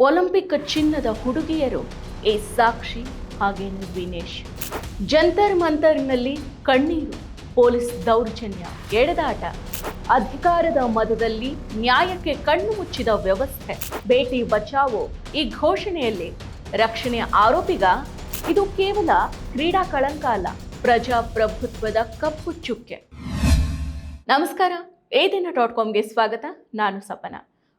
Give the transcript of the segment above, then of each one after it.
Olympic ಚಿನ್ನದ ಹುಡುಗಿಯರು A ಸಾಕ್ಷಿ ಹಾಗೇನು ವಿನೇಶ್. ಜಂತರ್ ಮಂತರ್ನಲ್ಲಿ ಕಣ್ಣೀರು, ಪೊಲೀಸ್ ದೌರ್ಜನ್ಯ, ಎಳೆದಾಟ, ಅಧಿಕಾರದ ಮದದಲ್ಲಿ ನ್ಯಾಯಕ್ಕೆ ಕಣ್ಣು ಮುಚ್ಚಿದ ವ್ಯವಸ್ಥೆ, ಬೇಟಿ ಬಚಾವೋ ಈ ಘೋಷಣೆಯಲ್ಲಿ ರಕ್ಷಣೆ ಆರೋಪಿಗ ಇದು ಕೇವಲ ಕ್ರೀಡಾ ಕಳಂಕ ಅಲ್ಲ, ಪ್ರಜಾಪ್ರಭುತ್ವದ ಕಪ್ಪು ಚುಕ್ಕೆ. ನಮಸ್ಕಾರ, ಎದಿನ.comಗೆ ಸ್ವಾಗತ. ನಾನು ಸಪನ.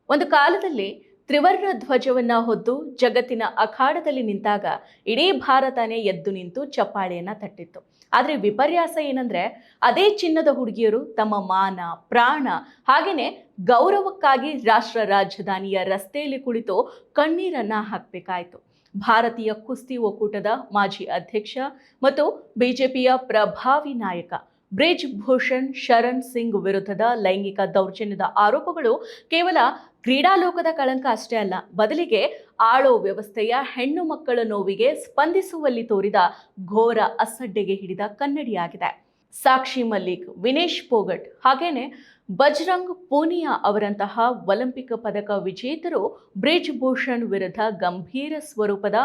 ಒಂದು ಕಾಲದಲ್ಲಿ ತ್ರಿವರ್ಣ ಧ್ವಜವನ್ನ ಹೊದ್ದು ಜಗತ್ತಿನ ಅಖಾಡದಲ್ಲಿ ನಿಂತಾಗ ಇಡೀ ಭಾರತನೇ ಎದ್ದು ನಿಂತು ಚಪ್ಪಾಳೆಯನ್ನ ತಟ್ಟಿತ್ತು. ಆದರೆ ವಿಪರ್ಯಾಸ ಏನಂದ್ರೆ, ಅದೇ ಚಿನ್ನದ ಹುಡುಗಿಯರು ತಮ್ಮ ಮಾನ, ಪ್ರಾಣ ಹಾಗೇನೆ ಗೌರವಕ್ಕಾಗಿ ರಾಷ್ಟ್ರ ರಾಜಧಾನಿಯ ರಸ್ತೆಯಲ್ಲಿ ಕುಳಿತು ಕಣ್ಣೀರನ್ನ ಹಾಕಬೇಕಾಯಿತು. ಭಾರತೀಯ ಕುಸ್ತಿ ಒಕ್ಕೂಟದ ಮಾಜಿ ಅಧ್ಯಕ್ಷ ಮತ್ತು ಬಿಜೆಪಿಯ ಪ್ರಭಾವಿ ನಾಯಕ ಬ್ರಿಜ್ ಭೂಷಣ್ ಶರಣ್ ಸಿಂಗ್ ವಿರುದ್ಧದ ಲೈಂಗಿಕ ದೌರ್ಜನ್ಯದ ಆರೋಪಗಳು ಕೇವಲ ಕ್ರೀಡಾಲೋಕದ ಕಳಂಕ ಅಷ್ಟೇ ಅಲ್ಲ, ಬದಲಿಗೆ ಆಳೋ ವ್ಯವಸ್ಥೆಯ ಹೆಣ್ಣು ಮಕ್ಕಳ ನೋವಿಗೆ ಸ್ಪಂದಿಸುವಲ್ಲಿ ತೋರಿದ ಘೋರ ಅಸಡ್ಡೆಗೆ ಹಿಡಿದ ಕನ್ನಡಿಯಾಗಿದೆ. ಸಾಕ್ಷಿ ಮಲ್ಲಿಕ್, ವಿನೇಶ್ ಪೋಗಟ್ ಹಾಗೇನೆ ಬಜರಂಗ್ ಪೂನಿಯಾ ಅವರಂತಹ ಒಲಿಂಪಿಕ್ ಪದಕ ವಿಜೇತರು ಬ್ರಿಜ್ ಭೂಷಣ್ ವಿರುದ್ಧ ಗಂಭೀರ ಸ್ವರೂಪದ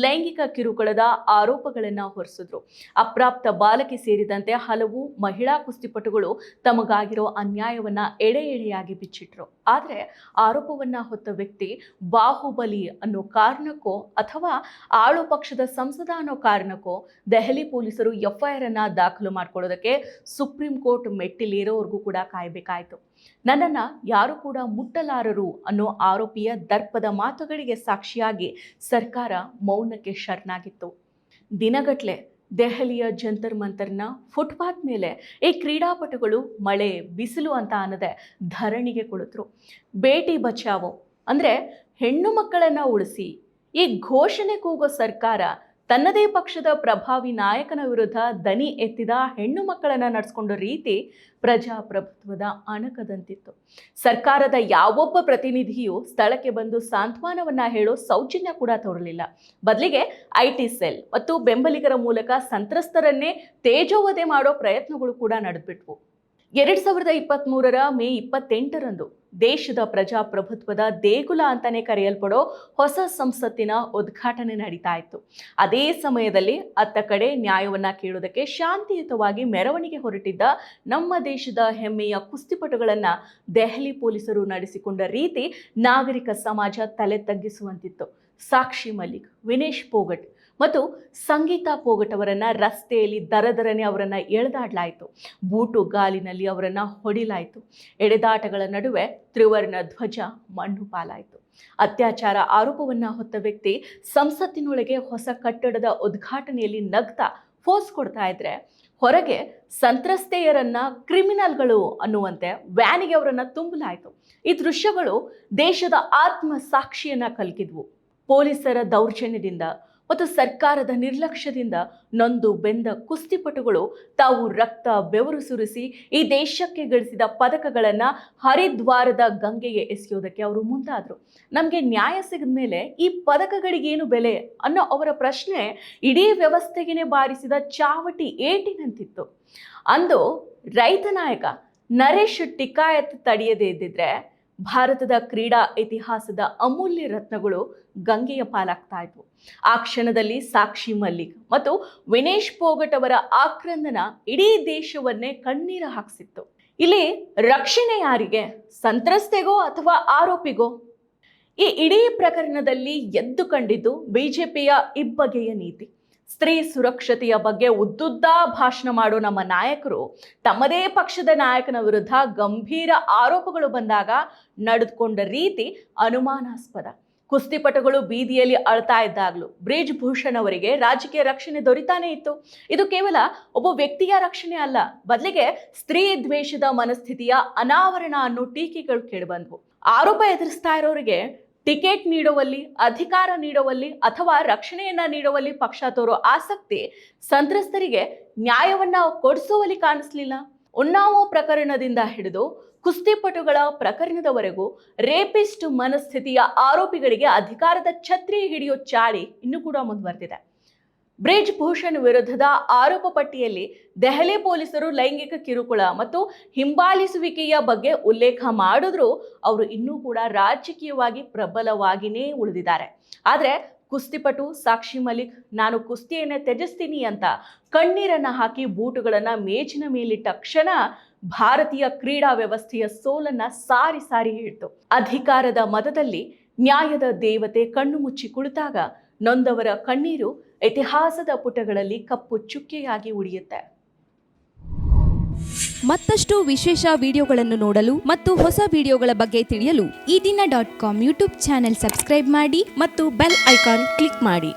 ಲೈಂಗಿಕ ಕಿರುಕುಳದ ಆರೋಪಗಳನ್ನು ಹೊರಿಸಿದ್ರು. ಅಪ್ರಾಪ್ತ ಬಾಲಕಿ ಸೇರಿದಂತೆ ಹಲವು ಮಹಿಳಾ ಕುಸ್ತಿಪಟುಗಳು ತಮಗಾಗಿರೋ ಅನ್ಯಾಯವನ್ನ ಎಳೆಯಾಗಿ ಬಿಚ್ಚಿಟ್ರು. ಆದರೆ ಆರೋಪವನ್ನ ಹೊತ್ತ ವ್ಯಕ್ತಿ ಬಾಹುಬಲಿ ಅನ್ನೋ ಕಾರಣಕ್ಕೋ ಅಥವಾ ಆಳು ಪಕ್ಷದ ಸಂಸದ ಅನ್ನೋ ಕಾರಣಕ್ಕೋ ದೆಹಲಿ ಪೊಲೀಸರು ಎಫ್ಐಆರ್ ಅನ್ನ ದಾಖಲು ಮಾಡ್ಕೊಳ್ಳೋದಕ್ಕೆ ಸುಪ್ರೀಂ ಕೋರ್ಟ್ ಮೆಟ್ಟಿಲೇರೋವರೆಗೂ ಕೂಡ ಕಾಯಬೇಕಾಯಿತು. ನನ್ನನ್ನ ಯಾರು ಕೂಡ ಮುಟ್ಟಲಾರರು ಅನ್ನೋ ಆರೋಪಿಯ ದರ್ಪದ ಮಾತುಗಳಿಗೆ ಸಾಕ್ಷಿಯಾಗಿ ಸರ್ಕಾರ ಮೌನಕ್ಕೆ ಶರಣಾಗಿತ್ತು. ದಿನಗಟ್ಲೆ ದೆಹಲಿಯ ಜಂತರ್ ಮಂತರ್ನ ಫುಟ್ಪಾತ್ ಮೇಲೆ ಈ ಕ್ರೀಡಾಪಟುಗಳು ಮಳೆ ಬಿಸಿಲು ಅಂತ ಅನ್ನದೆ ಧರಣಿಗೆ ಕುಳಿತರು. ಬೇಟಿ ಬಚಾವೋ ಅಂದ್ರೆ ಹೆಣ್ಣು ಮಕ್ಕಳನ್ನ ಉಳಿಸಿ ಈ ಘೋಷಣೆ ಕೂಗೋ ಸರ್ಕಾರ ತನ್ನದೇ ಪಕ್ಷದ ಪ್ರಭಾವಿ ನಾಯಕನ ವಿರುದ್ಧ ದನಿ ಎತ್ತಿದ ಹೆಣ್ಣು ಮಕ್ಕಳನ್ನ ನಡೆಸ್ಕೊಂಡ ರೀತಿ ಪ್ರಜಾಪ್ರಭುತ್ವದ ಅಣಕದಂತಿತ್ತು. ಸರ್ಕಾರದ ಯಾವೊಬ್ಬ ಪ್ರತಿನಿಧಿಯೂ ಸ್ಥಳಕ್ಕೆ ಬಂದು ಸಾಂತ್ವನವನ್ನ ಹೇಳೋ ಸೌಜನ್ಯ ಕೂಡ ತೋರಲಿಲ್ಲ. ಬದಲಿಗೆ ಐಟಿ ಸೆಲ್ ಮತ್ತು ಬೆಂಬಲಿಗರ ಮೂಲಕ ಸಂತ್ರಸ್ತರನ್ನೇ ತೇಜೋವಧೆ ಮಾಡೋ ಪ್ರಯತ್ನಗಳು ಕೂಡ ನಡೆದ್ಬಿಟ್ವು. 2023 ಮೇ 28ರಂದು ದೇಶದ ಪ್ರಜಾಪ್ರಭುತ್ವದ ದೇಗುಲ ಅಂತಾನೆ ಕರೆಯಲ್ಪಡೋ ಹೊಸ ಸಂಸತ್ತಿನ ಉದ್ಘಾಟನೆ ನಡೀತಾ ಇತ್ತು. ಅದೇ ಸಮಯದಲ್ಲಿ ಅತ್ತ ಕಡೆ ನ್ಯಾಯವನ್ನ ಕೇಳೋದಕ್ಕೆ ಶಾಂತಿಯುತವಾಗಿ ಮೆರವಣಿಗೆ ಹೊರಟಿದ್ದ ನಮ್ಮ ದೇಶದ ಹೆಮ್ಮೆಯ ಕುಸ್ತಿಪಟುಗಳನ್ನ ದೆಹಲಿ ಪೊಲೀಸರು ನಡೆಸಿಕೊಂಡ ರೀತಿ ನಾಗರಿಕ ಸಮಾಜ ತಲೆ ತಗ್ಗಿಸುವಂತಿತ್ತು. ಸಾಕ್ಷಿ ಮಲ್ಲಿಕ್, ವಿನೇಶ್ ಪೋಗಟ್ ಮತ್ತು ಸಂಗೀತಾ ಪೋಗಟ್ ಅವರನ್ನ ರಸ್ತೆಯಲ್ಲಿ ದರದರನೆ ಅವರನ್ನ ಎಳೆದಾಡಲಾಯಿತು. ಬೂಟು ಗಾಲಿನಲ್ಲಿ ಅವರನ್ನ ಹೊಡಿಲಾಯಿತು. ಎಳೆದಾಟಗಳ ನಡುವೆ ತ್ರಿವರ್ಣ ಧ್ವಜ ಮಣ್ಣು ಪಾಲಾಯಿತು. ಅತ್ಯಾಚಾರ ಆರೋಪವನ್ನ ಹೊತ್ತ ವ್ಯಕ್ತಿ ಸಂಸತ್ತಿನೊಳಗೆ ಹೊಸ ಕಟ್ಟಡದ ಉದ್ಘಾಟನೆಯಲ್ಲಿ ನಗ್ತಾ ಫೋಸ್ ಕೊಡ್ತಾ ಇದ್ರೆ, ಹೊರಗೆ ಸಂತ್ರಸ್ತೆಯರನ್ನ ಕ್ರಿಮಿನಲ್ಗಳು ಅನ್ನುವಂತೆ ವ್ಯಾನಿಗೆ ಅವರನ್ನ ತುಂಬಲಾಯಿತು. ಈ ದೃಶ್ಯಗಳು ದೇಶದ ಆತ್ಮ ಸಾಕ್ಷಿಯನ್ನ ಕಲ್ಕಿದ್ವು. ಪೊಲೀಸರ ದೌರ್ಜನ್ಯದಿಂದ ಮತ್ತು ಸರ್ಕಾರದ ನಿರ್ಲಕ್ಷ್ಯದಿಂದ ನೊಂದು ಬೆಂದ ಕುಸ್ತಿಪಟುಗಳು ತಾವು ರಕ್ತ ಬೆವರು ಸುರಿಸಿ ಈ ದೇಶಕ್ಕೆ ಗಳಿಸಿದ ಪದಕಗಳನ್ನು ಹರಿದ್ವಾರದ ಗಂಗೆಗೆ ಎಸೆಯೋದಕ್ಕೆ ಅವರು ಮುಂದಾದರು. ನಮಗೆ ನ್ಯಾಯ ಸಿಗದ ಮೇಲೆ ಈ ಪದಕಗಳಿಗೇನು ಬೆಲೆ ಅನ್ನೋ ಅವರ ಪ್ರಶ್ನೆ ಇಡೀ ವ್ಯವಸ್ಥೆಗೆ ಬಾರಿಸಿದ ಚಾವಟಿ ಏಟಿನಂತಿತ್ತು. ಅಂದು ರೈತ ನಾಯಕ ನರೇಶ್ ಟಿಕಾಯತ್ ತಡೆಯದೇ ಇದ್ದಿದ್ರೆ ಭಾರತದ ಕ್ರೀಡಾ ಇತಿಹಾಸದ ಅಮೂಲ್ಯ ರತ್ನಗಳು ಗಂಗೆಯ ಪಾಲಾಗ್ತಾ ಇದ್ವು. ಆ ಕ್ಷಣದಲ್ಲಿ ಸಾಕ್ಷಿ ಮಲ್ಲಿಕ್ ಮತ್ತು ವಿನೇಶ್ ಪೋಗಟ್ ಅವರ ಆಕ್ರಂದನ ಇಡೀ ದೇಶವನ್ನೇ ಕಣ್ಣೀರ ಹಾಕಿಸಿತ್ತು. ಇಲ್ಲಿ ರಕ್ಷಣೆ ಯಾರಿಗೆ? ಸಂತ್ರಸ್ತೆಗೋ ಅಥವಾ ಆರೋಪಿಗೋ? ಈ ಇಡೀ ಪ್ರಕರಣದಲ್ಲಿ ಎದ್ದು ಕಂಡಿದ್ದು ಬಿಜೆಪಿಯ ಇಬ್ಬಗೆಯ ನೀತಿ. ಸ್ತ್ರೀ ಸುರಕ್ಷತೆಯ ಬಗ್ಗೆ ಉದ್ದುದ್ದಾ ಭಾಷಣ ಮಾಡೋ ನಮ್ಮ ನಾಯಕರು ತಮ್ಮದೇ ಪಕ್ಷದ ನಾಯಕನ ವಿರುದ್ಧ ಗಂಭೀರ ಆರೋಪಗಳು ಬಂದಾಗ ನಡೆದುಕೊಂಡ ರೀತಿ ಅನುಮಾನಾಸ್ಪದ. ಕುಸ್ತಿಪಟುಗಳು ಬೀದಿಯಲ್ಲಿ ಅಳ್ತಾ ಇದ್ದಾಗಲೂ ಬ್ರಿಜ್ ಭೂಷಣ್ ಅವರಿಗೆ ರಾಜಕೀಯ ರಕ್ಷಣೆ ದೊರೀತಾನೆ ಇತ್ತು. ಇದು ಕೇವಲ ಒಬ್ಬ ವ್ಯಕ್ತಿಯ ರಕ್ಷಣೆ ಅಲ್ಲ, ಬದಲಿಗೆ ಸ್ತ್ರೀ ದ್ವೇಷದ ಮನಸ್ಥಿತಿಯ ಅನಾವರಣ ಅನ್ನೋ ಟೀಕೆಗಳು ಕೇಳಿಬಂದ್ವು. ಆರೋಪ ಎದುರಿಸ್ತಾ ಇರೋರಿಗೆ ಟಿಕೆಟ್ ನೀಡುವಲ್ಲಿ, ಅಧಿಕಾರ ನೀಡುವಲ್ಲಿ ಅಥವಾ ರಕ್ಷಣೆಯನ್ನ ನೀಡುವಲ್ಲಿ ಪಕ್ಷ ತೋರೋ ಆಸಕ್ತಿ ಸಂತ್ರಸ್ತರಿಗೆ ನ್ಯಾಯವನ್ನ ಕೊಡಿಸುವಲ್ಲಿ ಕಾಣಿಸ್ಲಿಲ್ಲ. ಉನ್ನಾವೋ ಪ್ರಕರಣದಿಂದ ಹಿಡಿದು ಕುಸ್ತಿಪಟುಗಳ ಪ್ರಕರಣದವರೆಗೂ ರೇಪಿಸ್ಟ್ ಮನಸ್ಥಿತಿಯ ಆರೋಪಿಗಳಿಗೆ ಅಧಿಕಾರದ ಛತ್ರಿ ಹಿಡಿಯೋ ಚಾಳಿ ಇನ್ನೂ ಕೂಡ ಮುಂದುವರೆದಿದೆ. ಬ್ರಿಜ್ ಭೂಷಣ್ ವಿರುದ್ಧದ ಆರೋಪ ಪಟ್ಟಿಯಲ್ಲಿ ದೆಹಲಿ ಪೊಲೀಸರು ಲೈಂಗಿಕ ಕಿರುಕುಳ ಮತ್ತು ಹಿಂಬಾಲಿಸುವಿಕೆಯ ಬಗ್ಗೆ ಉಲ್ಲೇಖ ಮಾಡಿದ್ರು ಅವರು ಇನ್ನೂ ಕೂಡ ರಾಜಕೀಯವಾಗಿ ಪ್ರಬಲವಾಗಿಯೇ ಉಳಿದಿದ್ದಾರೆ. ಆದರೆ ಕುಸ್ತಿಪಟು ಸಾಕ್ಷಿ ಮಲಿಕ್ ನಾನು ಕುಸ್ತಿಯನ್ನೇ ತ್ಯಜಿಸ್ತೀನಿ ಅಂತ ಕಣ್ಣೀರನ್ನ ಹಾಕಿ ಬೂಟುಗಳನ್ನ ಮೇಜಿನ ಮೇಲಿಟ್ಟ ಕ್ಷಣ ಭಾರತೀಯ ಕ್ರೀಡಾ ವ್ಯವಸ್ಥೆಯ ಸೋಲನ್ನ ಸಾರಿ ಸಾರಿ ಹೇಳ್ತು. ಅಧಿಕಾರದ ಮದದಲ್ಲಿ ನ್ಯಾಯದ ದೇವತೆ ಕಣ್ಣು ಮುಚ್ಚಿ ಕುಳಿತಾಗ ನೊಂದವರ ಕಣ್ಣೀರು ಇತಿಹಾಸದ ಪುಟಗಳಲ್ಲಿ ಕಪ್ಪು ಚುಕ್ಕೆಯಾಗಿ ಉಳಿಯುತ್ತೆ. ಮತ್ತಷ್ಟು ವಿಶೇಷ ವಿಡಿಯೋಗಳನ್ನು ನೋಡಲು ಮತ್ತು ಹೊಸ ವಿಡಿಯೋಗಳ ಬಗ್ಗೆ ತಿಳಿಯಲು eDina.com ಯೂಟ್ಯೂಬ್ ಚಾನೆಲ್ ಸಬ್ಸ್ಕ್ರೈಬ್ ಮಾಡಿ ಮತ್ತು ಬೆಲ್ ಐಕಾನ್ ಕ್ಲಿಕ್ ಮಾಡಿ.